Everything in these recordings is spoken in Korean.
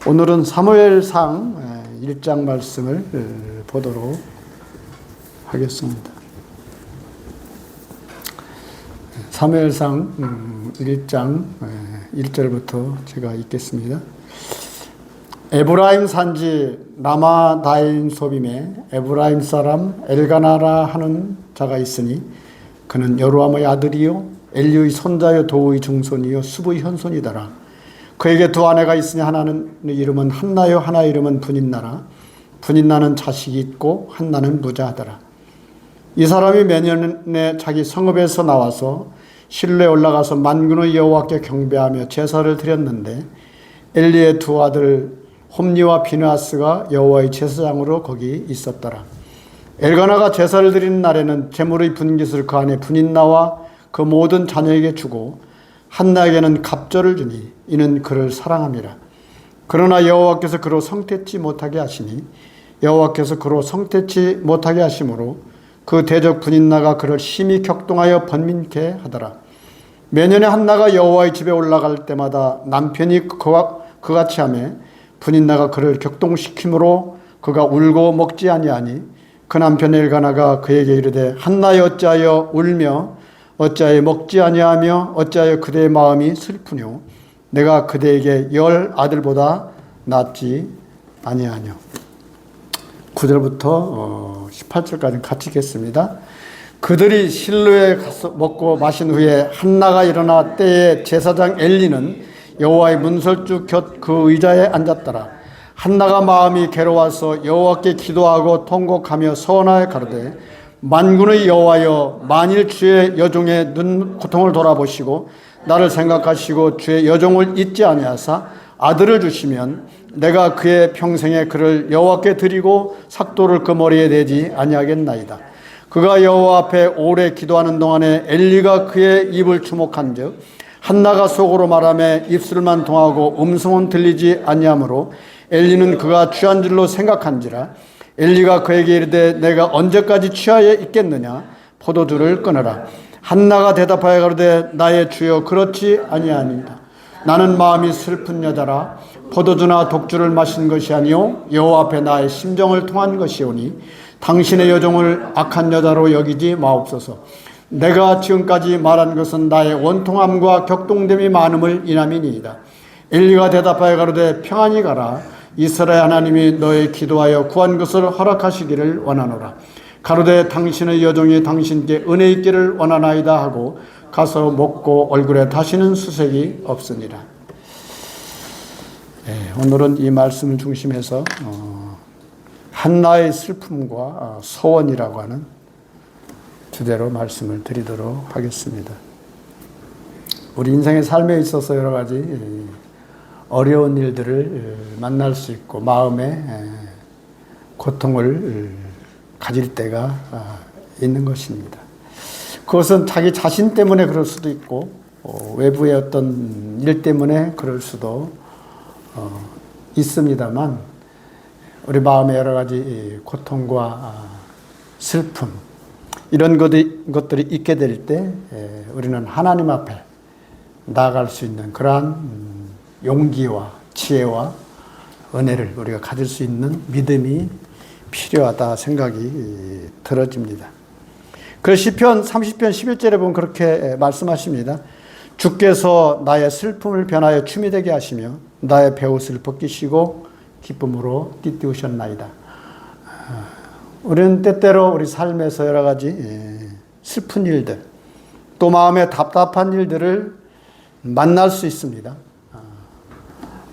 오늘은 사무엘상 1장 말씀을 보도록 하겠습니다. 사무엘상 1장 1절부터 제가 읽겠습니다. 에브라임 산지 라마다임 소빔에 에브라임 사람 엘가나라 하는 자가 있으니 그는 여로함의 아들이요 엘리의 손자요 도의 중손이요 수부의 현손이더라. 그에게 두 아내가 있으니 하나는 이름은 한나요 하나의 이름은 분인나라. 분인나는 자식이 있고 한나는 무자하더라. 이 사람이 매년에 자기 성읍에서 나와서 실로에 올라가서 만군의 여호와께 경배하며 제사를 드렸는데 엘리의 두 아들 홈니와 비느하스가 여호와의 제사장으로 거기 있었더라. 엘가나가 제사를 드리는 날에는 제물의 분깃을 그 안에 분인나와 그 모든 자녀에게 주고 한나에게는 갑절을 주니 이는 그를 사랑함이라. 그러나 여호와께서 그로 성택지 못하게 하시니 여호와께서 그로 성택지 못하게 하심으로 그 대적 분인나가 그를 심히 격동하여 번민케 하더라. 매년에 한나가 여호와의 집에 올라갈 때마다 남편이 그같이 하매 분인나가 그를 격동시키므로 그가 울고 먹지 아니하니 그 남편 엘가나가 그에게 이르되 한나여 어찌하여 울며 어찌하여 먹지 아니하며 어찌하여 그대의 마음이 슬프뇨 내가 그대에게 10 아들보다 낫지 아니하뇨. 9절부터 18절까지 같이 읽겠습니다. 그들이 실로에 가서 먹고 마신 후에 한나가 일어나 때에 제사장 엘리는 여호와의 문설주 곁 그 의자에 앉았더라. 한나가 마음이 괴로워서 여호와께 기도하고 통곡하며 서원하여 가로되 만군의 여호와여 만일 주의 여종의 눈 고통을 돌아보시고 나를 생각하시고 주의 여종을 잊지 아니하사 아들을 주시면 내가 그의 평생에 그를 여호와께 드리고 삭도를 그 머리에 내지 아니하겠나이다. 그가 여호와 앞에 오래 기도하는 동안에 엘리가 그의 입을 주목한즉 한나가 속으로 말하며 입술만 통하고 음성은 들리지 아니하므로 엘리는 그가 취한 줄로 생각한지라. 엘리가 그에게 이르되 내가 언제까지 취하여 있겠느냐 포도주를 끊어라. 한나가 대답하여 가로되 나의 주여 그렇지 아니하니이다. 나는 마음이 슬픈 여자라. 포도주나 독주를 마신 것이 아니요 여호와 앞에 나의 심정을 통한 것이오니 당신의 여종을 악한 여자로 여기지 마옵소서. 내가 지금까지 말한 것은 나의 원통함과 격동됨이 많음을 인함이니이다. 엘리가 대답하여 가로되 평안히 가라. 이스라엘 하나님이 너의 기도하여 구한 것을 허락하시기를 원하노라. 가로되 당신의 여종이 당신께 은혜 있기를 원하나이다 하고 가서 먹고 얼굴에 다시는 수색이 없으니라. 오늘은 이 말씀을 중심해서 한나의 슬픔과 서원이라고 하는 주제로 말씀을 드리도록 하겠습니다. 우리 인생의 삶에 있어서 여러 가지 어려운 일들을 만날 수 있고 마음에 고통을 가질 때가 있는 것입니다. 그것은 자기 자신 때문에 그럴 수도 있고 외부의 어떤 일 때문에 그럴 수도 있습니다만 우리 마음에 여러 가지 고통과 슬픔 이런 것들이 있게 될 때 우리는 하나님 앞에 나아갈 수 있는 그러한 용기와 지혜와 은혜를 우리가 가질 수 있는 믿음이 필요하다 생각이 들어집니다. 그래서 시편 30편 11절에 보면 그렇게 말씀하십니다. 주께서 나의 슬픔을 변하여 춤이 되게 하시며 나의 베옷을 벗기시고 기쁨으로 띠띠우셨나이다. 우리는 때때로 우리 삶에서 여러 가지 슬픈 일들 또 마음에 답답한 일들을 만날 수 있습니다.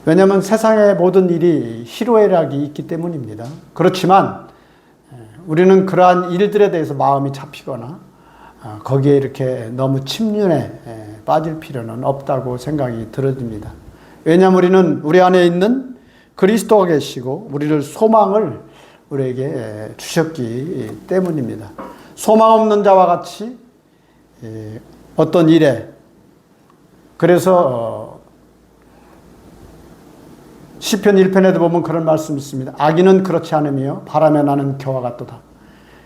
왜냐하면 세상의 모든 일이 희로애락이 있기 때문입니다. 그렇지만 우리는 그러한 일들에 대해서 마음이 잡히거나 거기에 이렇게 너무 침륜에 빠질 필요는 없다고 생각이 들어집니다. 왜냐하면 우리는 우리 안에 있는 그리스도가 계시고 우리를 소망을 우리에게 주셨기 때문입니다. 소망 없는 자와 같이 어떤 일에 그래서 시편 1편에도 보면 그런 말씀이 있습니다. 악인은 그렇지 않으며 바람에 나는 겨와 같도다.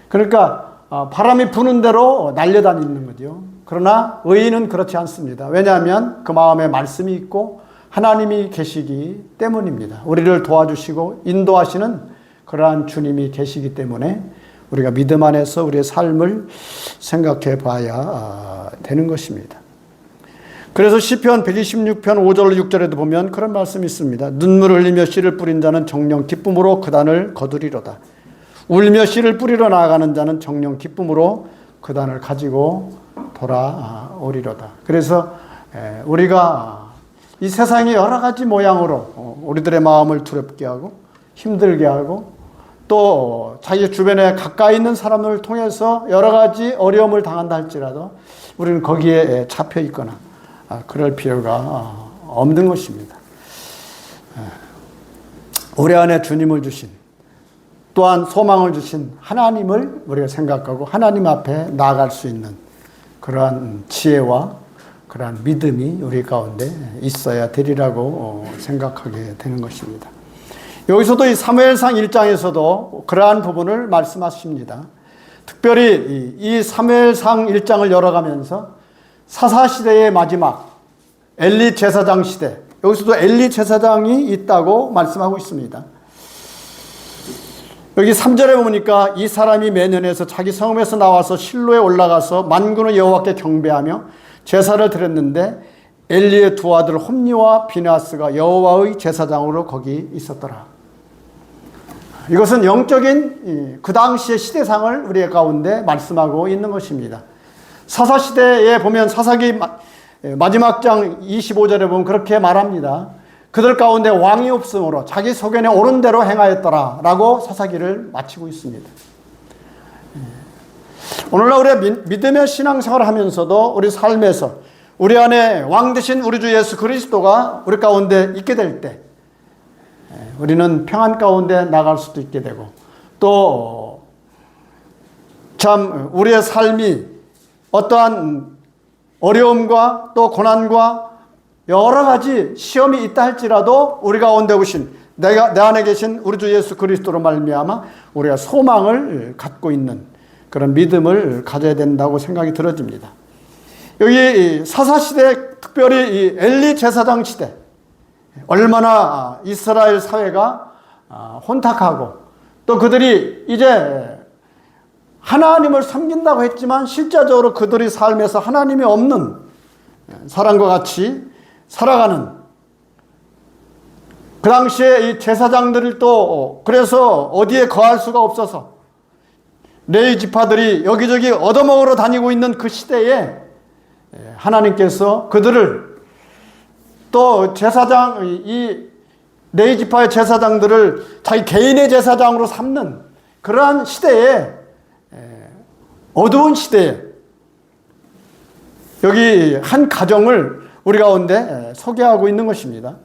그러니까 바람이 부는 대로 날려다니는 거죠. 그러나 의인은 그렇지 않습니다. 왜냐하면 그 마음에 말씀이 있고 하나님이 계시기 때문입니다. 우리를 도와주시고 인도하시는 그러한 주님이 계시기 때문에 우리가 믿음 안에서 우리의 삶을 생각해 봐야 되는 것입니다. 그래서 시편 126편 5절 6절에도 보면 그런 말씀이 있습니다. 눈물을 흘리며 씨를 뿌린 자는 정녕 기쁨으로 그 단을 거두리로다. 울며 씨를 뿌리러 나아가는 자는 정녕 기쁨으로 그 단을 가지고 돌아오리로다. 그래서 우리가 이 세상의 여러 가지 모양으로 우리들의 마음을 두렵게 하고 힘들게 하고 또 자기 주변에 가까이 있는 사람을 통해서 여러 가지 어려움을 당한다 할지라도 우리는 거기에 잡혀 있거나 그럴 필요가 없는 것입니다. 우리 안에 주님을 주신 또한 소망을 주신 하나님을 우리가 생각하고 하나님 앞에 나아갈 수 있는 그러한 지혜와 그러한 믿음이 우리 가운데 있어야 되리라고 생각하게 되는 것입니다. 여기서도 이 사무엘상 1장에서도 그러한 부분을 말씀하십니다. 특별히 이 사무엘상 1장을 열어가면서 사사시대의 마지막 엘리 제사장 시대, 여기서도 엘리 제사장이 있다고 말씀하고 있습니다. 여기 3절에 보니까 이 사람이 매년에서 자기 성읍에서 나와서 실로에 올라가서 만군의 여호와께 경배하며 제사를 드렸는데 엘리의 두 아들 홈니와 비나스가 여호와의 제사장으로 거기 있었더라. 이것은 영적인 그 당시의 시대상을 우리 가운데 말씀하고 있는 것입니다. 사사시대에 보면 사사기 마지막 장 25절에 보면 그렇게 말합니다. 그들 가운데 왕이 없으므로 자기 소견에 옳은 대로 행하였더라 라고 사사기를 마치고 있습니다. 오늘날 우리가 믿음의 신앙생활을 하면서도 우리 삶에서 우리 안에 왕 되신 우리 주 예수 그리스도가 우리 가운데 있게 될 때 우리는 평안 가운데 나갈 수도 있게 되고 또 참 우리의 삶이 어떠한 어려움과 또 고난과 여러 가지 시험이 있다 할지라도 우리 가운데 오신 내 안에 계신 우리 주 예수 그리스도로 말미암아 우리가 소망을 갖고 있는 그런 믿음을 가져야 된다고 생각이 들어집니다. 여기 사사시대 특별히 이 엘리 제사장 시대 얼마나 이스라엘 사회가 혼탁하고 또 그들이 이제 하나님을 섬긴다고 했지만 실제적으로 그들의 삶에서 하나님이 없는 사람과 같이 살아가는 그 당시에 이 제사장들이 또 그래서 어디에 거할 수가 없어서 레위 지파들이 여기저기 얻어먹으러 다니고 있는 그 시대에 하나님께서 그들을 또 제사장 이 레위 지파의 제사장들을 자기 개인의 제사장으로 삼는 그러한 시대에 어두운 시대에 여기 한 가정을 우리 가운데 소개하고 있는 것입니다.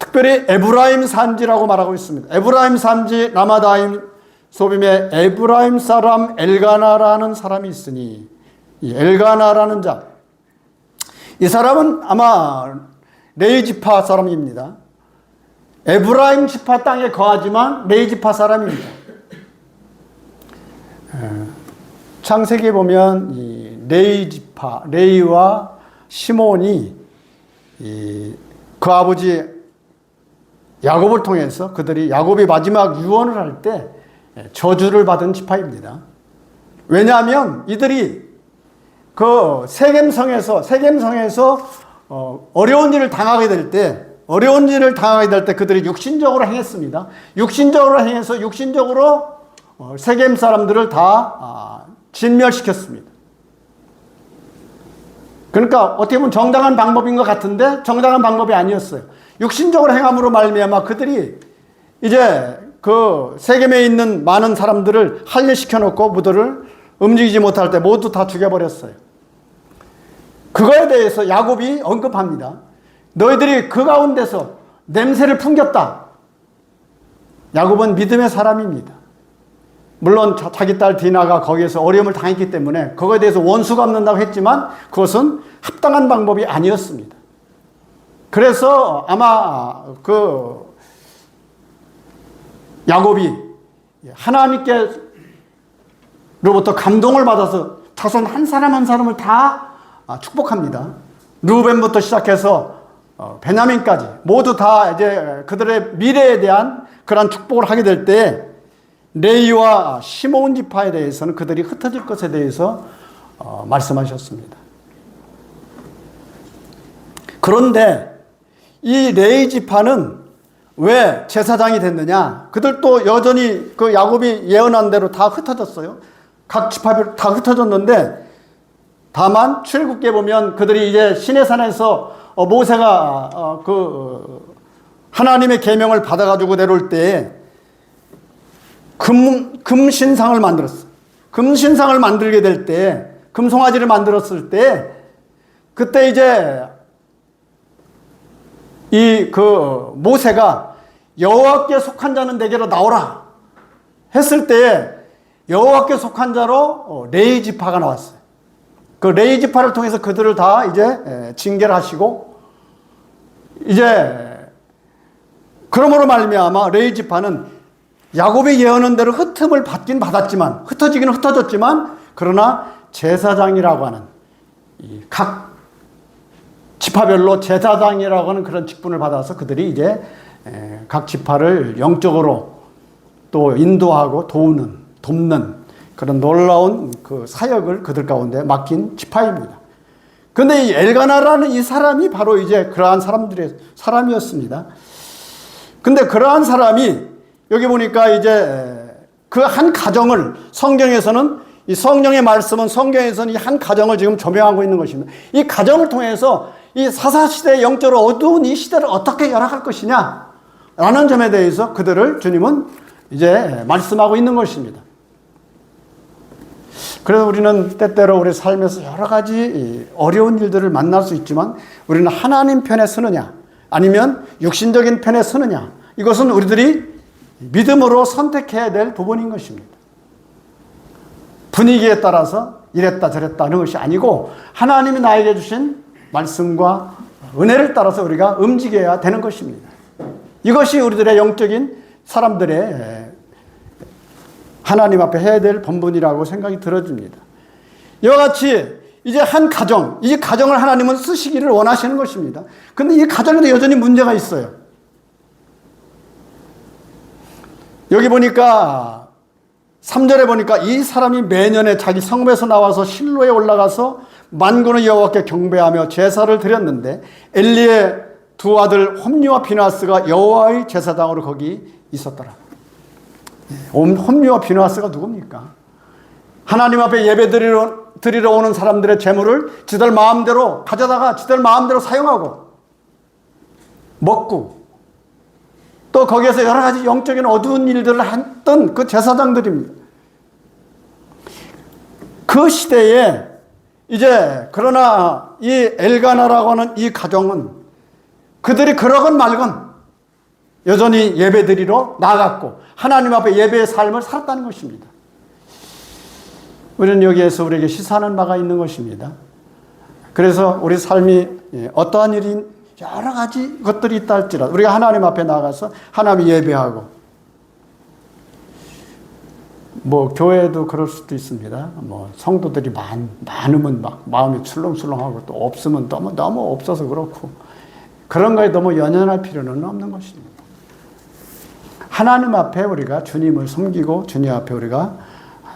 특별히 에브라임 산지라고 말하고 있습니다. 에브라임 산지 라마다임 소빔에 에브라임 사람 엘가나라는 사람이 있으니 이 엘가나라는 자, 이 사람은 아마 레위 지파 사람입니다. 에브라임 지파 땅에 거하지만 레위 지파 사람입니다. 창세기에 보면 이 레위 지파, 레위와 시몬이 그 아버지 야곱을 통해서 그들이 야곱이 마지막 유언을 할 때 저주를 받은 지파입니다. 왜냐하면 이들이 그 세겜성에서 어려운 일을 당하게 될 때 그들이 육신적으로 행했습니다. 육신적으로 행해서 육신적으로 세겜 사람들을 다 진멸시켰습니다. 그러니까 어떻게 보면 정당한 방법인 것 같은데 정당한 방법이 아니었어요. 육신적으로 행함으로 말미암아 그들이 이제 그 세겜에 있는 많은 사람들을 할례시켜 놓고 무도를 움직이지 못할 때 모두 다 죽여버렸어요. 그거에 대해서 야곱이 언급합니다. 너희들이 그 가운데서 냄새를 풍겼다. 야곱은 믿음의 사람입니다. 물론 자기 딸 디나가 거기에서 어려움을 당했기 때문에 그거에 대해서 원수 갚는다고 했지만 그것은 합당한 방법이 아니었습니다. 그래서 아마 그 야곱이 하나님께로부터 감동을 받아서 자손 한 사람 한 사람을 다 축복합니다. 루벤부터 시작해서 베냐민까지 모두 다 이제 그들의 미래에 대한 그러한 축복을 하게 될 때 레위와 시몬 지파에 대해서는 그들이 흩어질 것에 대해서 말씀하셨습니다. 그런데 이 레위 지파는 왜 제사장이 됐느냐? 그들도 여전히 그 야곱이 예언한 대로 다 흩어졌어요. 각 지파별로 다 흩어졌는데 다만 출애굽기에 보면 그들이 이제 시내산에서 모세가 하나님의 계명을 받아가지고 내려올 때 금신상을 만들었어. 금신상을 만들게 될 때, 금송아지를 만들었을 때, 그때 이제 모세가 여호와께 속한 자는 내게로 나오라 했을 때 여호와께 속한 자로 레위 지파가 나왔어요. 그 레위 지파를 통해서 그들을 다 이제 징계를 하시고 이제 그러므로 말미암아 레위 지파는 야곱이 예언한 대로 흩음을 받긴 받았지만 흩어지기는 흩어졌지만 그러나 제사장이라고 하는 각 지파별로 제사장이라고 하는 그런 직분을 받아서 그들이 이제 각 지파를 영적으로 또 인도하고 돕는 그런 놀라운 그 사역을 그들 가운데 맡긴 지파입니다. 그런데 이 엘가나라는 이 사람이 바로 이제 그러한 사람들의 사람이었습니다. 근데 그러한 사람이 여기 보니까 이제 그 한 가정을 성경에서는 이 성령의 말씀은 성경에서는 이 한 가정을 지금 조명하고 있는 것입니다. 이 가정을 통해서 이 사사시대의 영적으로 어두운 이 시대를 어떻게 열어갈 것이냐 라는 점에 대해서 그들을 주님은 이제 말씀하고 있는 것입니다. 그래서 우리는 때때로 우리 삶에서 여러 가지 어려운 일들을 만날 수 있지만 우리는 하나님 편에 서느냐 아니면 육신적인 편에 서느냐 이것은 우리들이 믿음으로 선택해야 될 부분인 것입니다. 분위기에 따라서 이랬다 저랬다 하는 것이 아니고 하나님이 나에게 주신 말씀과 은혜를 따라서 우리가 움직여야 되는 것입니다. 이것이 우리들의 영적인 사람들의 하나님 앞에 해야 될 본분이라고 생각이 들어집니다. 이와 같이 이제 한 가정, 이 가정을 하나님은 쓰시기를 원하시는 것입니다. 그런데 이 가정에도 여전히 문제가 있어요. 여기 보니까 3절에 보니까 이 사람이 매년에 자기 성읍에서 나와서 실로에 올라가서 만군의 여호와께 경배하며 제사를 드렸는데 엘리의 두 아들 홈리와 피느하스가 여호와의 제사장으로 거기 있었더라. 홈리와 피느하스가 누굽니까? 하나님 앞에 예배 드리러 오는 사람들의 재물을 지들 마음대로 가져다가 지들 마음대로 사용하고 먹고 또 거기에서 여러 가지 영적인 어두운 일들을 했던 그 제사장들입니다. 그 시대에 이제 그러나 이 엘가나라고 하는 이 가정은 그들이 그러건 말건 여전히 예배드리러 나갔고 하나님 앞에 예배의 삶을 살았다는 것입니다. 우리는 여기에서 우리에게 시사하는 바가 있는 것입니다. 그래서 우리 삶이 어떠한 일이 여러 가지 것들이 있다 할지라도 우리가 하나님 앞에 나가서 하나님 예배하고 뭐 교회도 그럴 수도 있습니다. 뭐 성도들이 많으면 막 마음이 출렁출렁하고 또 없으면 너무 없어서 그렇고 그런 거에 너무 연연할 필요는 없는 것입니다. 하나님 앞에 우리가 주님을 섬기고 주님 앞에 우리가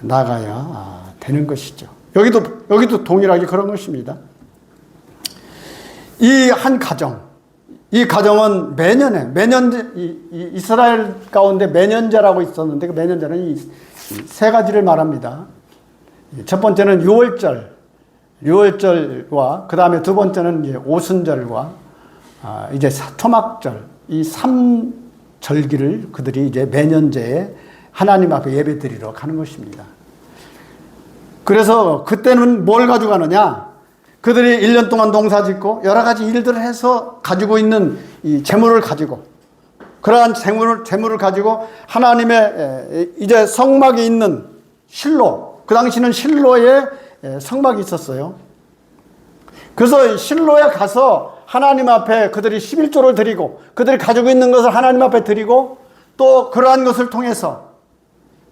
나가야 되는 것이죠. 여기도 동일하게 그런 것입니다. 이 한 가정, 이 가정은 매년제, 이스라엘 가운데 매년제라고 있었는데 그 매년제는 이 세 가지를 말합니다. 첫 번째는 유월절과 그 다음에 두 번째는 이제 오순절과 이제 토막절, 이 3절기를 그들이 이제 매년제에 하나님 앞에 예배 드리러 가는 것입니다. 그래서 그때는 뭘 가져가느냐? 그들이 1년 동안 농사 짓고 여러 가지 일들을 해서 가지고 있는 이 재물을 가지고 그러한 재물을 가지고 하나님의 이제 성막이 있는 실로, 그 당시는 실로에 성막이 있었어요. 그래서 실로에 가서 하나님 앞에 그들이 11조를 드리고 그들이 가지고 있는 것을 하나님 앞에 드리고 또 그러한 것을 통해서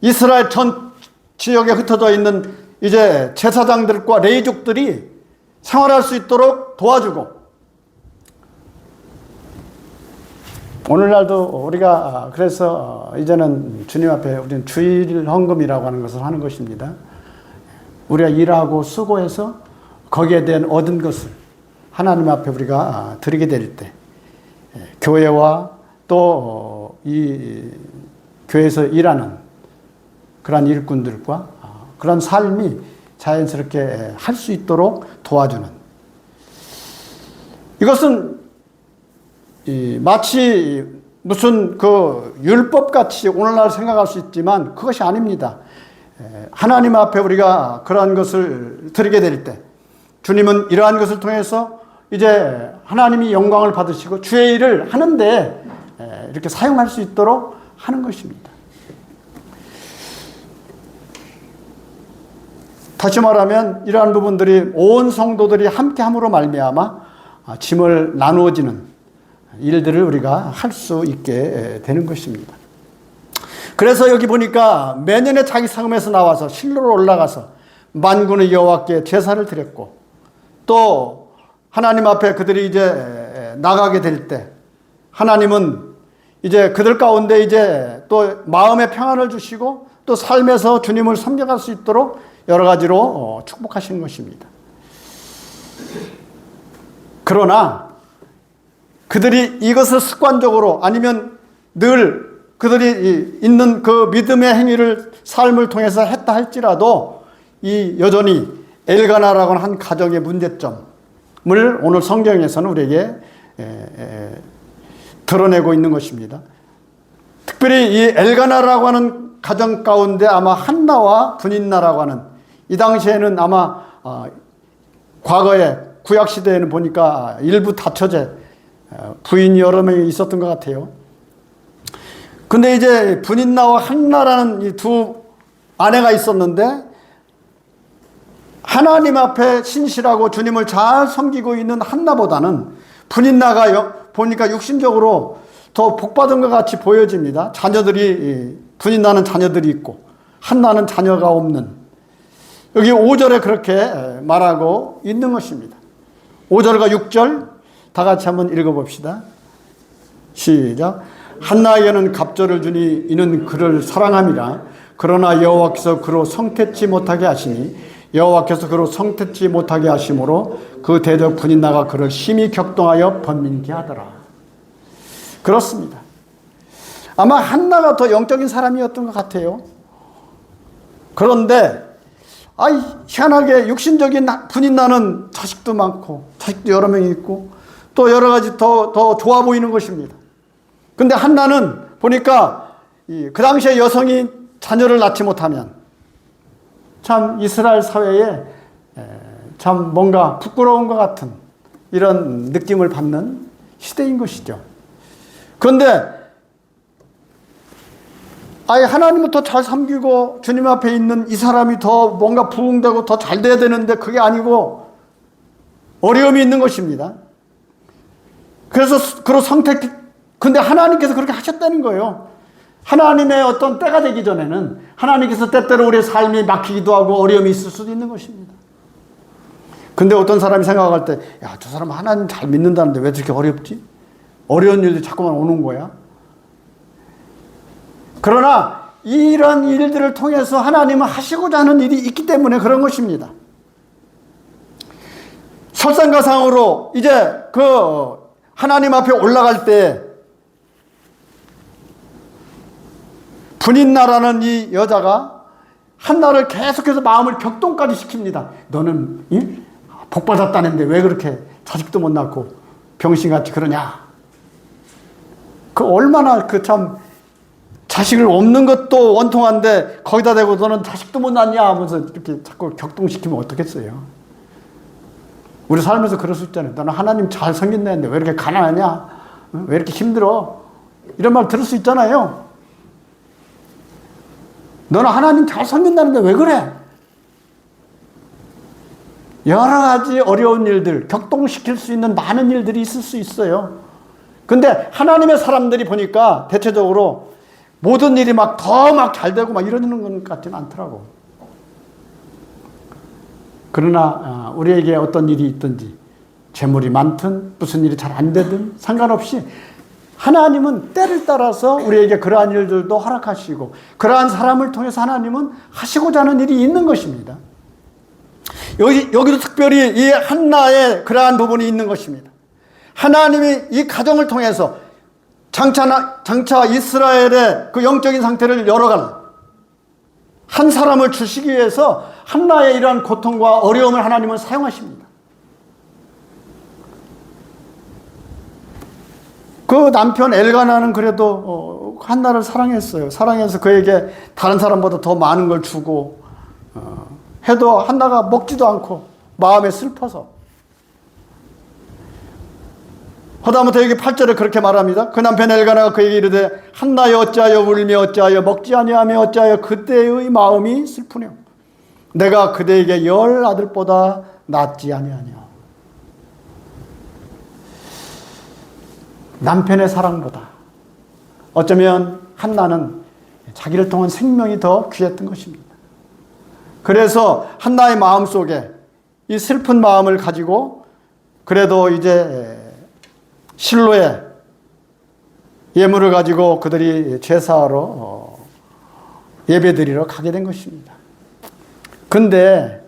이스라엘 전 지역에 흩어져 있는 이제 제사장들과 레위족들이 생활할 수 있도록 도와주고 오늘날도 우리가 그래서 이제는 주님 앞에 우리는 주일 헌금이라고 하는 것을 하는 것입니다. 우리가 일하고 수고해서 거기에 대한 얻은 것을 하나님 앞에 우리가 드리게 될 때, 교회와 또 이 교회에서 일하는 그러한 일꾼들과 그런 삶이 자연스럽게 할 수 있도록 도와주는, 이것은 마치 무슨 그 율법같이 오늘날 생각할 수 있지만 그것이 아닙니다. 하나님 앞에 우리가 그러한 것을 드리게 될 때 주님은 이러한 것을 통해서 이제 하나님이 영광을 받으시고 주의 일을 하는데 이렇게 사용할 수 있도록 하는 것입니다. 다시 말하면 이러한 부분들이 온 성도들이 함께함으로 말미암아 짐을 나누어지는 일들을 우리가 할 수 있게 되는 것입니다. 그래서 여기 보니까 매년에 자기 성읍에서 나와서 실로로 올라가서 만군의 여호와께 제사를 드렸고, 또 하나님 앞에 그들이 이제 나가게 될 때 하나님은 이제 그들 가운데 이제 또 마음의 평안을 주시고 또 삶에서 주님을 섬겨갈 수 있도록 여러 가지로 축복하시는 것입니다. 그러나 그들이 이것을 습관적으로 아니면 늘 그들이 있는 그 믿음의 행위를 삶을 통해서 했다 할지라도 이 여전히 엘가나라고 하는 한 가정의 문제점을 오늘 성경에서는 우리에게 드러내고 있는 것입니다. 특별히 이 엘가나라고 하는 가정 가운데 아마 한나와 분인나라고 하는, 이 당시에는 아마 과거에 구약시대에는 보니까 일부 다처제 부인이 여러 명이 있었던 것 같아요. 근데 이제 분인나와 한나라는 이 두 아내가 있었는데 하나님 앞에 신실하고 주님을 잘 섬기고 있는 한나보다는 분인나가 보니까 육신적으로 더 복받은 것 같이 보여집니다. 자녀들이, 분인나는 자녀들이 있고 한나는 자녀가 없는, 여기 5절에 그렇게 말하고 있는 것입니다. 5절과 6절 다 같이 한번 읽어봅시다. 시작. 한나에게는 갑절을 주니 이는 그를 사랑함이라. 그러나 여호와께서 그로 성택지 못하게 하시니 여호와께서 그로 성택지 못하게 하심으로 그 대적 분인나가 그를 심히 격동하여 번민케 하더라. 그렇습니다. 아마 한나가 더 영적인 사람이었던 것 같아요. 그런데 희한하게 육신적인 분인나는 자식도 많고 자식도 여러 명이 있고 또 여러 가지 더 좋아 보이는 것입니다. 근데 한나는 보니까 그 당시에 여성이 자녀를 낳지 못하면 참 이스라엘 사회에 참 뭔가 부끄러운 것 같은 이런 느낌을 받는 시대인 것이죠. 그런데 하나님을 더 잘 섬기고 주님 앞에 있는 이 사람이 더 뭔가 부흥되고 더 잘 돼야 되는데 그게 아니고 어려움이 있는 것입니다. 그래서 그런 근데 하나님께서 그렇게 하셨다는 거예요. 하나님의 어떤 때가 되기 전에는 하나님께서 때때로 우리의 삶이 막히기도 하고 어려움이 있을 수도 있는 것입니다. 근데 어떤 사람이 생각할 때, 야, 저 사람 하나님 잘 믿는다는데 왜 저렇게 어렵지? 어려운 일들이 자꾸만 오는 거야. 그러나 이런 일들을 통해서 하나님은 하시고자 하는 일이 있기 때문에 그런 것입니다. 설상가상으로 이제 그 하나님 앞에 올라갈 때 분인나라는 이 여자가 한나를 계속해서 마음을 격동까지 시킵니다. 너는 복 받았다는데 왜 그렇게 자식도 못 낳고 병신같이 그러냐. 그 얼마나 참 자식을 없는 것도 원통한데 거기다 대고 너는 자식도 못 낳냐 하면서 이렇게 자꾸 격동시키면 어떻겠어요. 우리 삶에서 그럴 수 있잖아요. 너는 하나님 잘 섬긴다는데 왜 이렇게 가난하냐? 왜 이렇게 힘들어? 이런 말 들을 수 있잖아요. 너는 하나님 잘 섬긴다는데 왜 그래? 여러 가지 어려운 일들, 격동시킬 수 있는 많은 일들이 있을 수 있어요. 근데 하나님의 사람들이 보니까 대체적으로 모든 일이 더 잘 되고 이러는 것 같지는 않더라고. 그러나 우리에게 어떤 일이 있든지 재물이 많든 무슨 일이 잘 안 되든 상관없이 하나님은 때를 따라서 우리에게 그러한 일들도 허락하시고 그러한 사람을 통해서 하나님은 하시고자 하는 일이 있는 것입니다. 여기도 특별히 이 한나의 그러한 부분이 있는 것입니다. 하나님이 이 가정을 통해서 장차 이스라엘의 그 영적인 상태를 열어가는 한 사람을 주시기 위해서 한나의 이러한 고통과 어려움을 하나님은 사용하십니다. 그 남편 엘가나는 그래도 한나를 사랑했어요. 사랑해서 그에게 다른 사람보다 더 많은 걸 주고 해도 한나가 먹지도 않고 마음에 슬퍼서. 허다못해 여기 8절에 그렇게 말합니다. 그 남편 엘가나가 그에게 이르되 한나여 어찌하여 울며 어찌하여 먹지 아니하며 어찌하여 그대의 마음이 슬프뇨. 내가 그대에게 10 아들보다 낫지 아니하냐. 남편의 사랑보다 어쩌면 한나는 자기를 통한 생명이 더 귀했던 것입니다. 그래서 한나의 마음속에 이 슬픈 마음을 가지고 그래도 이제 실로에 예물을 가지고 그들이 제사하러 예배드리러 가게 된 것입니다. 근데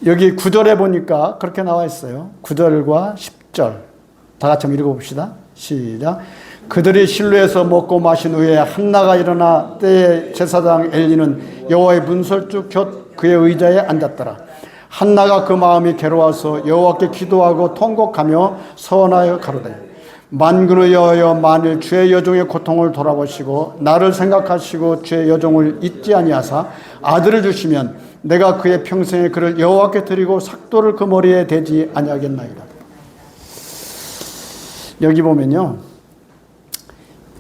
여기 9절에 보니까 그렇게 나와 있어요. 9절과 10절 다 같이 한번 읽어봅시다. 시작. 그들이 실로에서 먹고 마신 후에 한나가 일어나 때에 제사장 엘리는 여호와의 문설주 곁 그의 의자에 앉았더라. 한나가 그 마음이 괴로워서 여호와께 기도하고 통곡하며 서원하여 가로되 만군의 여호와여 만일 주의 여종의 고통을 돌아보시고 나를 생각하시고 주의 여종을 잊지 아니하사 아들을 주시면 내가 그의 평생에 그를 여호와께 드리고 삭도를 그 머리에 대지 아니하겠나이다. 여기 보면요,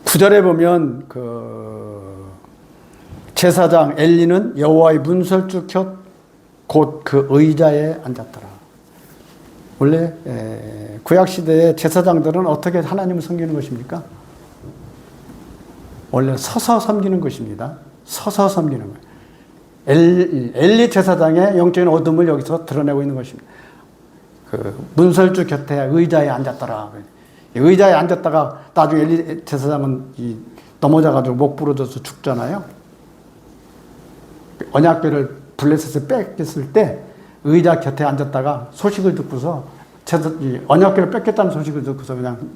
9절에 보면 그 제사장 엘리는 여호와의 문설주 곁 곧 그 의자에 앉았더라. 원래 구약 시대의 제사장들은 어떻게 하나님을 섬기는 것입니까? 원래 서서 섬기는 것입니다. 서서 섬기는 거예요. 엘리 제사장의 영적인 어둠을 여기서 드러내고 있는 것입니다. 그 문설주 곁에 의자에 앉았더라. 의자에 앉았다가 나중에 엘리 제사장은 넘어져가지고 목 부러져서 죽잖아요. 언약궤를 블레셋에 뺏겼을 때 의자 곁에 앉았다가 소식을 듣고서 언약궤를 뺏겼다는 소식을 듣고서 그냥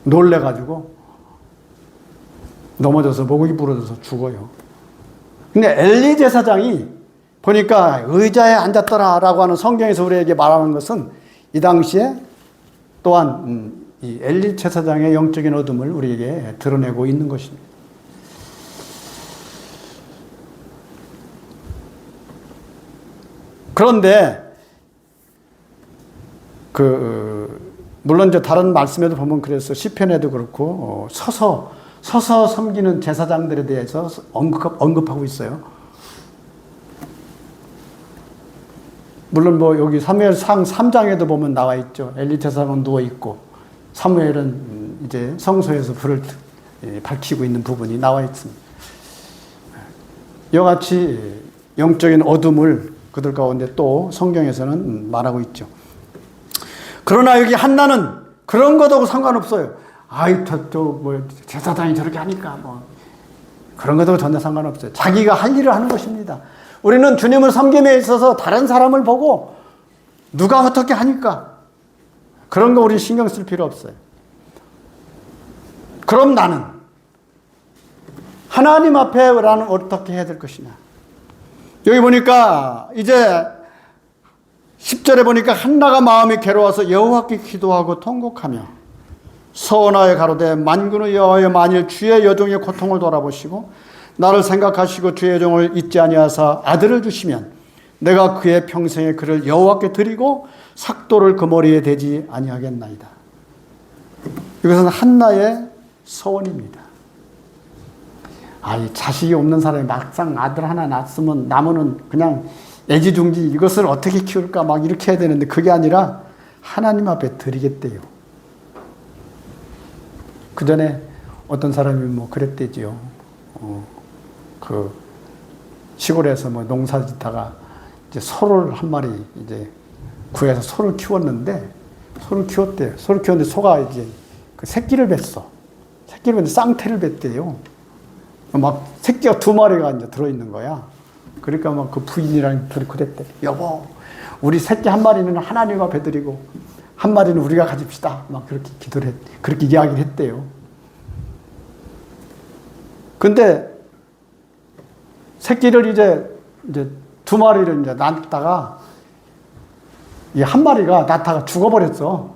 놀래가지고 넘어져서 목이 부러져서 죽어요. 근데 엘리 제사장이 보니까 의자에 앉았더라라고 하는 성경에서 우리에게 말하는 것은 이 당시에 또한 이 엘리 제사장의 영적인 어둠을 우리에게 드러내고 있는 것입니다. 그런데 물론 이제 다른 말씀에도 보면 그래서 시편에도 그렇고 서서 섬기는 제사장들에 대해서 언급하고 있어요. 물론 뭐 여기 사무엘상 3장에도 보면 나와 있죠. 엘리 제사장은 누워 있고 사무엘은 이제 성소에서 불을 밝히고 있는 부분이 나와 있습니다. 이와 같이 영적인 어둠을 그들 가운데 또 성경에서는 말하고 있죠. 그러나 여기 한나는 그런 것하고 상관없어요. 제사장이 저렇게 하니까 그런 것하고 전혀 상관없어요. 자기가 할 일을 하는 것입니다. 우리는 주님을 섬김에 있어서 다른 사람을 보고 누가 어떻게 하니까 그런 거 우리 신경 쓸 필요 없어요. 그럼 나는 하나님 앞에 나는 어떻게 해야 될 것이냐. 여기 보니까 이제 10절에 보니까 한나가 마음이 괴로워서 여호와께 기도하고 통곡하며 서원하여 가로되 만군의 여호와여 만일 주의 여종의 고통을 돌아보시고 나를 생각하시고 주의 여종을 잊지 아니하사 아들을 주시면 내가 그의 평생에 그를 여호와께 드리고 삭도를 그 머리에 대지 아니하겠나이다. 이것은 한나의 서원입니다. 자식이 없는 사람이 막상 아들 하나 낳았으면 나무는 그냥 애지중지 이것을 어떻게 키울까 막 이렇게 해야 되는데 그게 아니라 하나님 앞에 드리겠대요. 그 전에 어떤 사람이 그랬대지요. 그 시골에서 농사 짓다가 이제 소를 한 마리 이제 구해서 소를 키웠는데 소를 키웠대요. 소를 키웠는데 소가 이제 그 새끼를 뱄어. 새끼를 뱄는데 쌍태를 뱄대요. 막 새끼가 2마리가 이제 들어있는 거야. 그러니까 막 그 부인이랑 둘이 그랬대. 여보, 우리 새끼 1마리는 하나님 앞에 드리고 1마리는 우리가 가집시다. 막 그렇게 그렇게 이야기를 했대요. 근데 새끼를 이제 2마리를 이제 낳다가 이 1마리가 낳다가 죽어버렸어.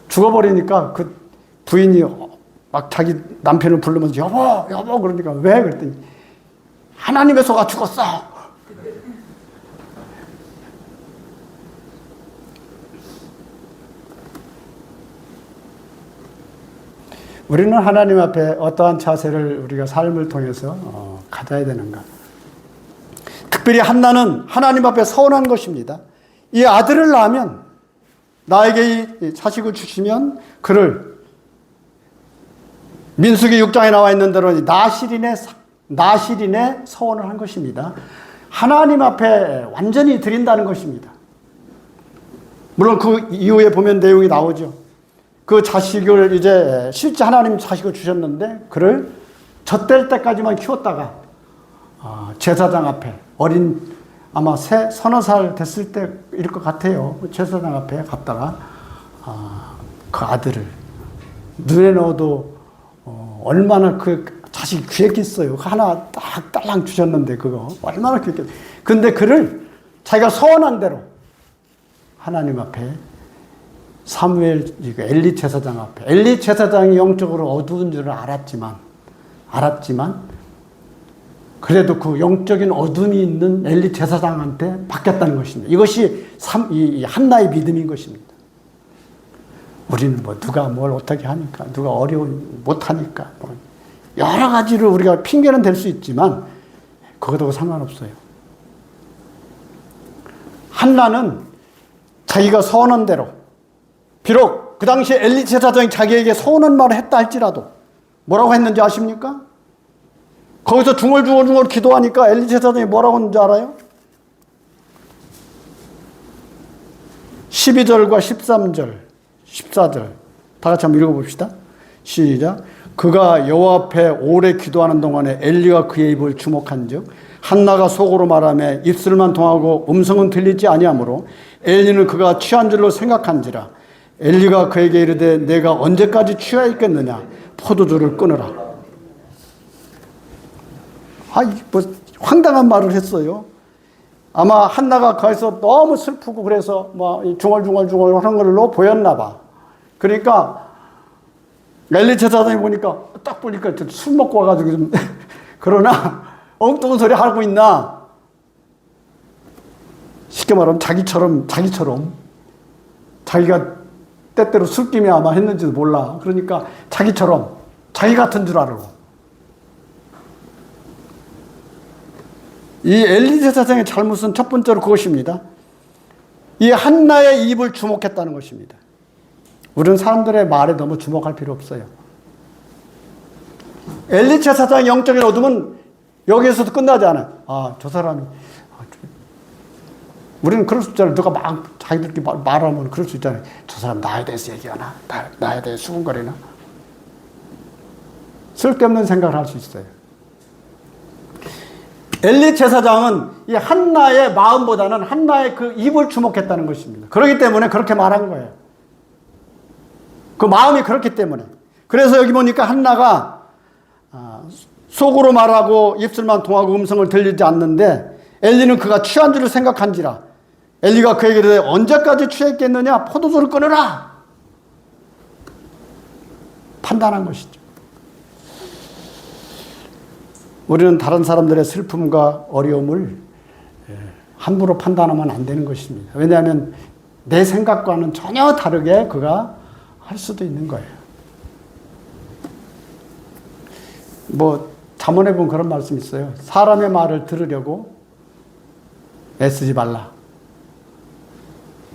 죽어버리니까 그 부인이 막 자기 남편을 부르면서 여보 그러니까 왜? 그랬더니 하나님의 소가 죽었어. 우리는 하나님 앞에 어떠한 자세를 우리가 삶을 통해서 가져야 되는가? 특별히 한나는 하나님 앞에 서원한 것입니다. 이 아들을 낳으면 나에게 이 자식을 주시면 그를 민수기 6장에 나와 있는 대로 나실인의 서원을 한 것입니다. 하나님 앞에 완전히 드린다는 것입니다. 물론 그 이후에 보면 내용이 나오죠. 그 자식을 이제 실제 하나님 자식을 주셨는데 그를 젖될 때까지만 키웠다가 제사장 앞에 아마 서너 살 됐을 때일 것 같아요. 제사장 앞에 갔다가 그 아들을 눈에 넣어도 얼마나 그 자식이 귀했겠어요. 하나 딱 딸랑 주셨는데 그거 얼마나 귀했겠어요. 근데 그를 자기가 서원한 대로 하나님 앞에 엘리 제사장 앞에 엘리 제사장이 영적으로 어두운 줄을 알았지만 그래도 그 영적인 어둠이 있는 엘리 제사장한테 바뀌었다는 것입니다. 이것이 이 한나의 믿음인 것입니다. 우리는 뭐 누가 뭘 어떻게 하니까, 누가 못하니까, 뭐 여러 가지로 우리가 핑계는 댈 수 있지만 그것하고 상관없어요. 한나는 자기가 서원한 대로, 비록 그 당시에 엘리 제사장이 자기에게 서운한 말을 했다 할지라도 뭐라고 했는지 아십니까? 거기서 중얼중얼 기도하니까 엘리 제사장이 뭐라고 했는지 알아요? 12절과 13절, 14절 다 같이 한번 읽어봅시다. 시작. 그가 여호와 앞에 오래 기도하는 동안에 엘리가 그의 입을 주목한즉 한나가 속으로 말하며 입술만 통하고 음성은 들리지 아니하므로 엘리는 그가 취한 줄로 생각한지라. 엘리가 그에게 이르되 내가 언제까지 취하 있겠느냐 포도주를 끊으라. 뭐 황당한 말을 했어요. 아마 한나가 거기서 너무 슬프고 그래서 뭐 중얼중얼 하는 걸로 보였나 봐. 그러니까 엘리 제사장이 딱 보니까 술 먹고 와가지고 좀 그러나 엉뚱한 소리 하고 있나? 쉽게 말하면 자기처럼 자기가 때때로 술김에 아마 했는지도 몰라. 그러니까 자기처럼 자기 같은 줄 알고. 이 엘리 제사장의 잘못은 첫 번째로 그것입니다. 이 한나의 입을 주목했다는 것입니다. 우리는 사람들의 말에 너무 주목할 필요 없어요. 엘리 제사장의 영적인 어둠은 여기에서도 끝나지 않아요. 저 사람이 우리는 그럴 수 있잖아요. 누가 막 자기들끼리 말하면 그럴 수 있잖아요. 저 사람 나에 대해서 얘기하나? 나에 대해 수군거리나? 쓸데없는 생각을 할 수 있어요. 엘리 제사장은 이 한나의 마음보다는 한나의 그 입을 주목했다는 것입니다. 그렇기 때문에 그렇게 말한 거예요. 그 마음이 그렇기 때문에. 그래서 여기 보니까 한나가 속으로 말하고 입술만 통하고 음성을 들리지 않는데 엘리는 그가 취한 줄을 생각한지라. 엘리가 그에게 이르되 언제까지 취했겠느냐 포도주를 끊으라. 판단한 것이죠. 우리는 다른 사람들의 슬픔과 어려움을 함부로 판단하면 안 되는 것입니다. 왜냐하면 내 생각과는 전혀 다르게 그가 할 수도 있는 거예요. 뭐 잠언에 보면 그런 말씀이 있어요. 사람의 말을 들으려고 애쓰지 말라.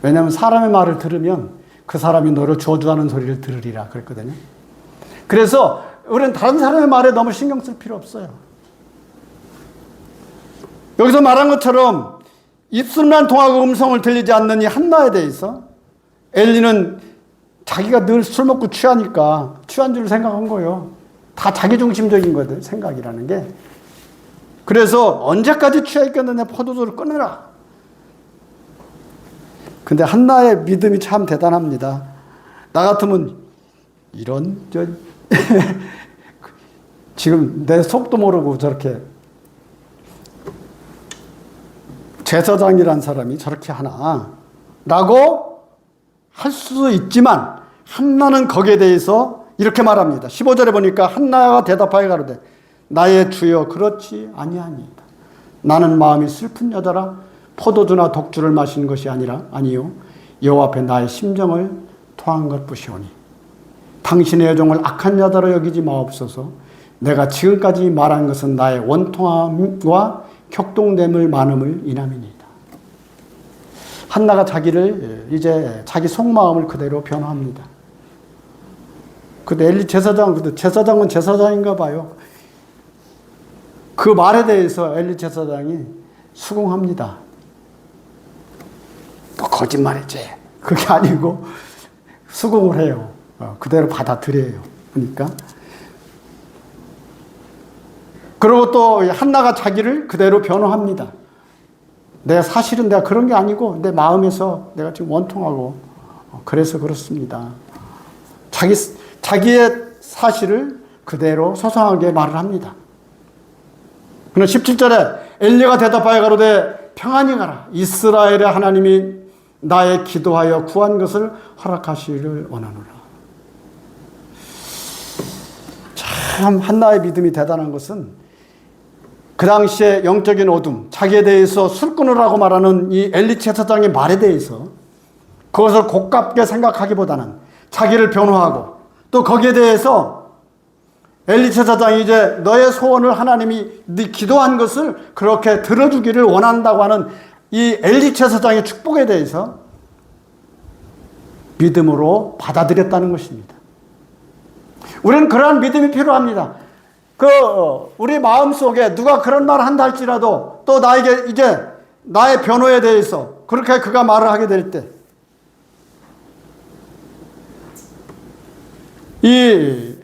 왜냐하면 사람의 말을 들으면 그 사람이 너를 저주하는 소리를 들으리라 그랬거든요. 그래서 우리는 다른 사람의 말에 너무 신경 쓸 필요 없어요. 여기서 말한 것처럼 입술만 통하고 음성을 들리지 않는 이 한나에 대해서 엘리는 자기가 늘 술 먹고 취하니까 취한 줄 생각한 거예요. 다 자기중심적인 거든, 생각이라는 게. 그래서 언제까지 취해 있겠느냐, 포도주를 끊어라. 근데 한나의 믿음이 참 대단합니다. 나 같으면 지금 내 속도 모르고 저렇게 제사장이란 사람이 저렇게 하나 라고 할 수도 있지만, 한나는 거기에 대해서 이렇게 말합니다. 15절에 보니까 한나가 대답하여 가로되 나의 주여 그렇지 아니하니이다. 나는 마음이 슬픈 여자라 포도주나 독주를 마시는 것이 아니요 여호와 앞에 나의 심정을 토한 것뿐이오니 당신의 여종을 악한 여자로 여기지 마옵소서. 내가 지금까지 말한 것은 나의 원통함과 격동됨을 많음을 인함이니이다. 한나가 이제 자기 속마음을 그대로 변화합니다. 근데 엘리 제사장은 제사장인가 봐요. 그 말에 대해서 엘리 제사장이 수긍합니다. 또 거짓말했지. 그게 아니고 수긍을 해요. 그대로 받아들여요. 그러니까. 그리고 또 한나가 자기를 그대로 변호합니다. 사실은 내가 그런 게 아니고 내 마음에서 내가 지금 원통하고 그래서 그렇습니다. 자기의 사실을 그대로 소상하게 말을 합니다. 그러나 17절에 엘리가 대답하여 가로되 평안히 가라. 이스라엘의 하나님이 나의 기도하여 구한 것을 허락하시기를 원하노라. 참 한나의 믿음이 대단한 것은 그 당시에 영적인 어둠, 자기에 대해서 술 끊으라고 말하는 이 엘리 제사장의 말에 대해서 그것을 고깝게 생각하기보다는 자기를 변호하고 또 거기에 대해서 엘리 제사장이 이제 너의 소원을 하나님이 네 기도한 것을 그렇게 들어주기를 원한다고 하는 이 엘리 제사장의 축복에 대해서 믿음으로 받아들였다는 것입니다. 우리는 그러한 믿음이 필요합니다. 우리 마음속에 누가 그런 말을 한다 할지라도 또 나에게 이제 나의 변호에 대해서 그렇게 그가 말을 하게 될 때 이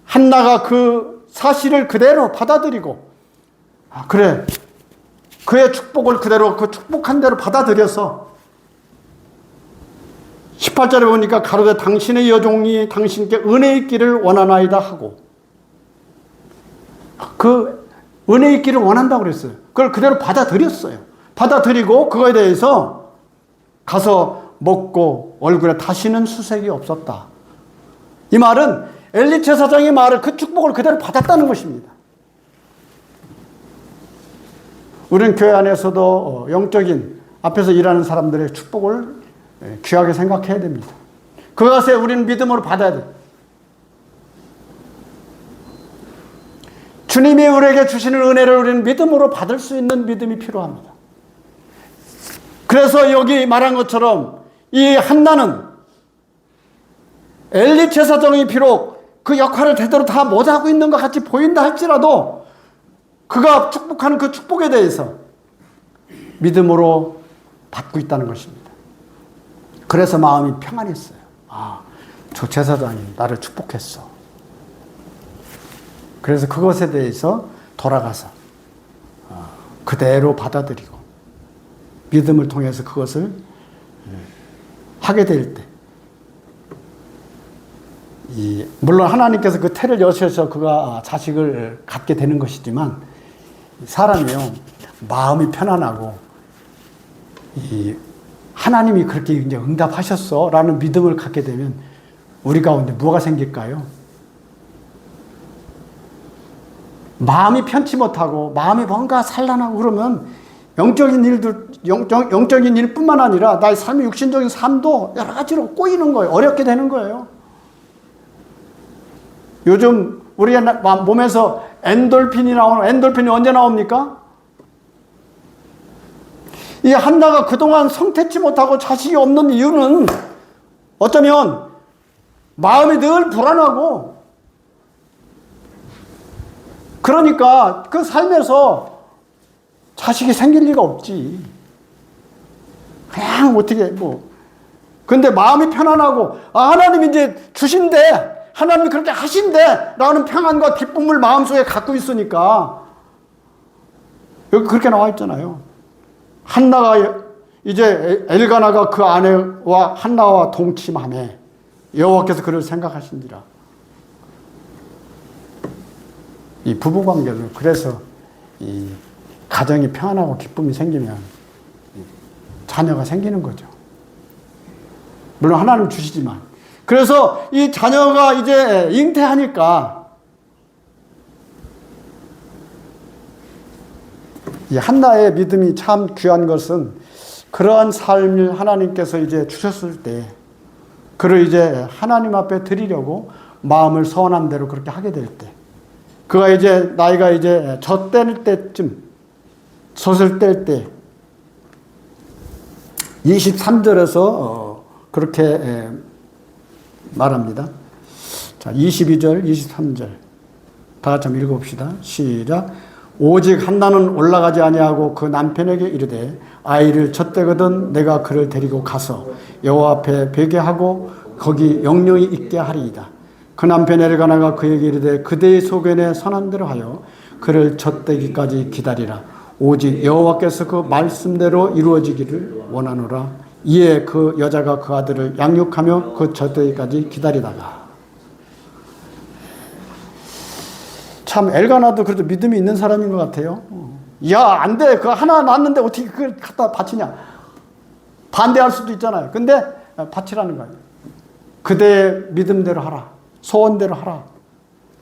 한나가 그 사실을 그대로 받아들이고 그래 그의 축복을 그대로 그 축복한 대로 받아들여서 18절에 보니까 가로되 당신의 여종이 당신께 은혜 있기를 원하나이다 하고 그 은혜 있기를 원한다고 그랬어요. 그걸 그대로 받아들였어요. 받아들이고 그거에 대해서 가서 먹고 얼굴에 다시는 수색이 없었다. 이 말은 엘리 제사장의 말을 그 축복을 그대로 받았다는 것입니다. 우리는 교회 안에서도 영적인 앞에서 일하는 사람들의 축복을 귀하게 생각해야 됩니다. 그것에 우리는 믿음으로 받아야 돼요. 주님이 우리에게 주시는 은혜를 우리는 믿음으로 받을 수 있는 믿음이 필요합니다. 그래서 여기 말한 것처럼 이 한나는 엘리 제사장이 비록 그 역할을 제대로 다 못하고 있는 것 같이 보인다 할지라도 그가 축복하는 그 축복에 대해서 믿음으로 받고 있다는 것입니다. 그래서 마음이 평안했어요. 저 제사장이 나를 축복했어. 그래서 그것에 대해서 돌아가서 그대로 받아들이고 믿음을 통해서 그것을 하게 될 때 물론 하나님께서 그 태를 여셔서 그가 자식을 갖게 되는 것이지만 사람이요 마음이 편안하고 하나님이 그렇게 이제 응답하셨어 라는 믿음을 갖게 되면 우리 가운데 뭐가 생길까요? 마음이 편치 못하고 마음이 뭔가 산란하고 그러면 영적인 일뿐만 아니라 나의 삶의 육신적인 삶도 여러 가지로 꼬이는 거예요. 어렵게 되는 거예요. 요즘 우리 몸에서 엔돌핀이 언제 나옵니까? 이 한나가 그동안 성태치 못하고 자식이 없는 이유는 어쩌면 마음이 늘 불안하고 그러니까 그 삶에서 자식이 생길 리가 없지. 그냥 어떻게 근데 마음이 편안하고, 하나님이 이제 주신대, 하나님이 그렇게 하신대 라는 평안과 기쁨을 마음속에 갖고 있으니까, 여기 그렇게 나와 있잖아요. 한나가 이제 엘가나가 그 아내와 한나와 동침하매 여호와께서 그를 생각하신지라. 이 부부관계는 그래서 이 가정이 평안하고 기쁨이 생기면 자녀가 생기는 거죠. 물론 하나님 주시지만. 그래서 이 자녀가 이제 잉태하니까 이 한나의 믿음이 참 귀한 것은 그러한 삶을 하나님께서 이제 주셨을 때 그를 이제 하나님 앞에 드리려고 마음을 서원한 대로 그렇게 하게 될 때, 그가 이제 나이가 이제 젖될 때쯤, 젖을 뗄 때 23절에서 그렇게 말합니다. 자, 22절, 23절 다 같이 한번 읽어봅시다. 시작. 오직 한나는 올라가지 아니하고 그 남편에게 이르되 아이를 젖대거든 내가 그를 데리고 가서 여호와 앞에 베개하고 거기 영영이 있게 하리이다. 그 남편 엘가나가 그에게 이르되 그대의 소견에 선한 대로 하여 그를 젖대기까지 기다리라. 오직 여호와께서 그 말씀대로 이루어지기를 원하노라. 이에 그 여자가 그 아들을 양육하며 그 젖대기까지 기다리다가. 참 엘가나도 그래도 믿음이 있는 사람인 것 같아요. 야, 안 돼. 그거 하나 낳았는데 어떻게 그걸 갖다 바치냐. 반대할 수도 있잖아요. 근데 바치라는 거예요. 그대의 믿음대로 하라. 소원대로 하라.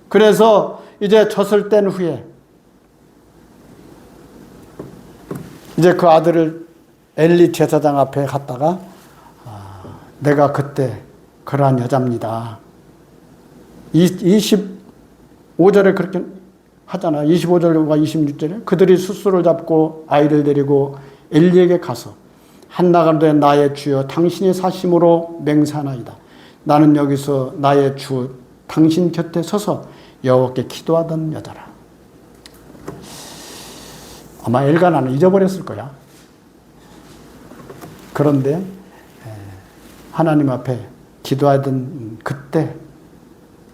그래서 이제 젖을 뗀 후에 이제 그 아들을 엘리 제사장 앞에 갔다가 내가 그때 그러한 여자입니다. 25절에 그렇게 하잖아요. 25절과 26절에 그들이 숫수를 잡고 아이를 데리고 엘리에게 가서 한나가 된 나의 주여 당신의 사심으로 맹세하나이다. 나는 여기서 나의 주 당신 곁에 서서 여호와께 기도하던 여자라. 아마 엘가나는 잊어버렸을 거야. 그런데 하나님 앞에 기도하던 그때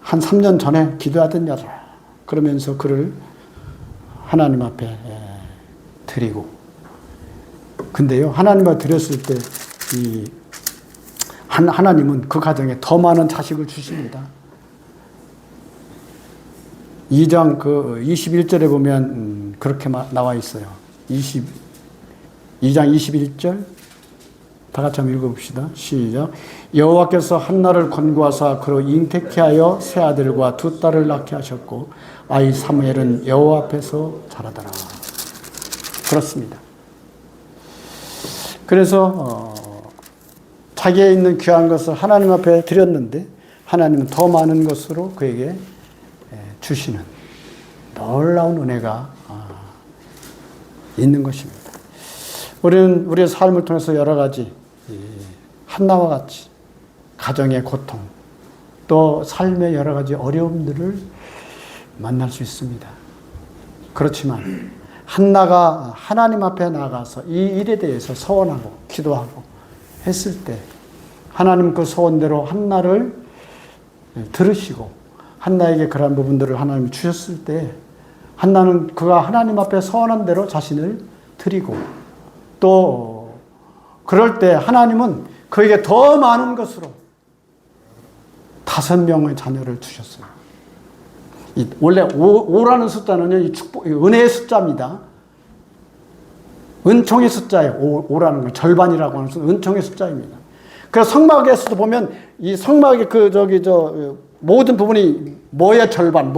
한 3년 전에 기도하던 여자라. 그러면서 그를 하나님 앞에 드리고. 근데요, 하나님 앞에 드렸을 때 하나님은 그 가정에 더 많은 자식을 주십니다. 2장 21절에 보면 그렇게 나와 있어요. 2장 21절 다 같이 한번 읽어봅시다. 시작. 여호와께서 한나를 권고하사 그로 잉태케 하여 세 아들과 두 딸을 낳게 하셨고 아이 사무엘은 여호와 앞에서 자라더라. 그렇습니다. 그래서 자기에 있는 귀한 것을 하나님 앞에 드렸는데 하나님은 더 많은 것으로 그에게 주시는 놀라운 은혜가 있는 것입니다. 우리는 우리의 삶을 통해서 여러 가지 한나와 같이 가정의 고통 또 삶의 여러 가지 어려움들을 만날 수 있습니다. 그렇지만 한나가 하나님 앞에 나가서 이 일에 대해서 서원하고 기도하고 했을 때 하나님 그 소원대로 한나를 들으시고 한나에게 그러한 부분들을 하나님이 주셨을 때 한나는 그가 하나님 앞에 서원한 대로 자신을 드리고 또 그럴 때 하나님은 그에게 더 많은 것으로 5명의 자녀를 주셨어요. 원래 5라는 숫자는요, 이 축복, 은혜의 숫자입니다. 은총의 숫자예요. 5라는 건 절반이라고 하는 은총의 숫자입니다. 그래서 성막에서도 보면 이 성막의 모든 부분이 뭐의 절반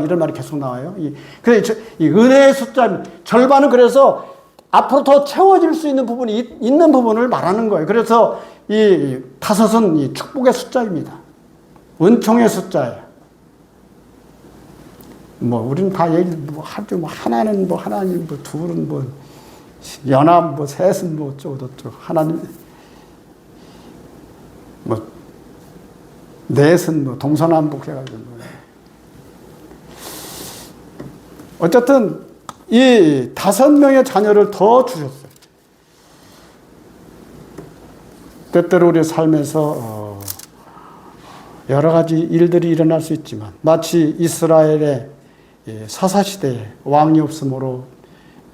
이런 말이 계속 나와요. 그래서 이 은혜의 숫자 절반은 그래서 앞으로 더 채워질 수 있는 부분이 있는 부분을 말하는 거예요. 그래서 이 5은 이 축복의 숫자입니다. 은총의 숫자예요. 우리는 다 하죠. 하나는 하나님, 둘은 연합, 셋은 어쩌고저쩌고, 하나님, 넷은 동서남북 해가지고. 어쨌든, 이 5명의 자녀를 더 주셨어요. 때때로 우리 삶에서 여러 가지 일들이 일어날 수 있지만 마치 이스라엘의 사사시대에 왕이 없으므로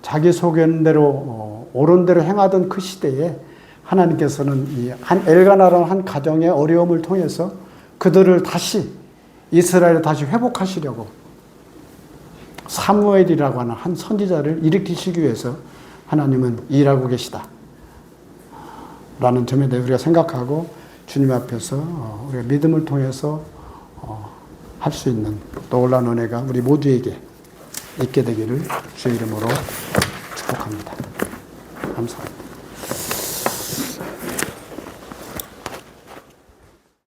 자기 소견대로 옳은 대로 행하던 그 시대에 하나님께서는 이 한 엘가나라는 한 가정의 어려움을 통해서 그들을 다시 이스라엘을 다시 회복하시려고 사무엘이라고 하는 한 선지자를 일으키시기 위해서 하나님은 일하고 계시다 라는 점에 대해 우리가 생각하고 주님 앞에서 우리가 믿음을 통해서 할 수 있는 놀라운 은혜가 우리 모두에게 있게 되기를 주의 이름으로 축복합니다. 감사합니다.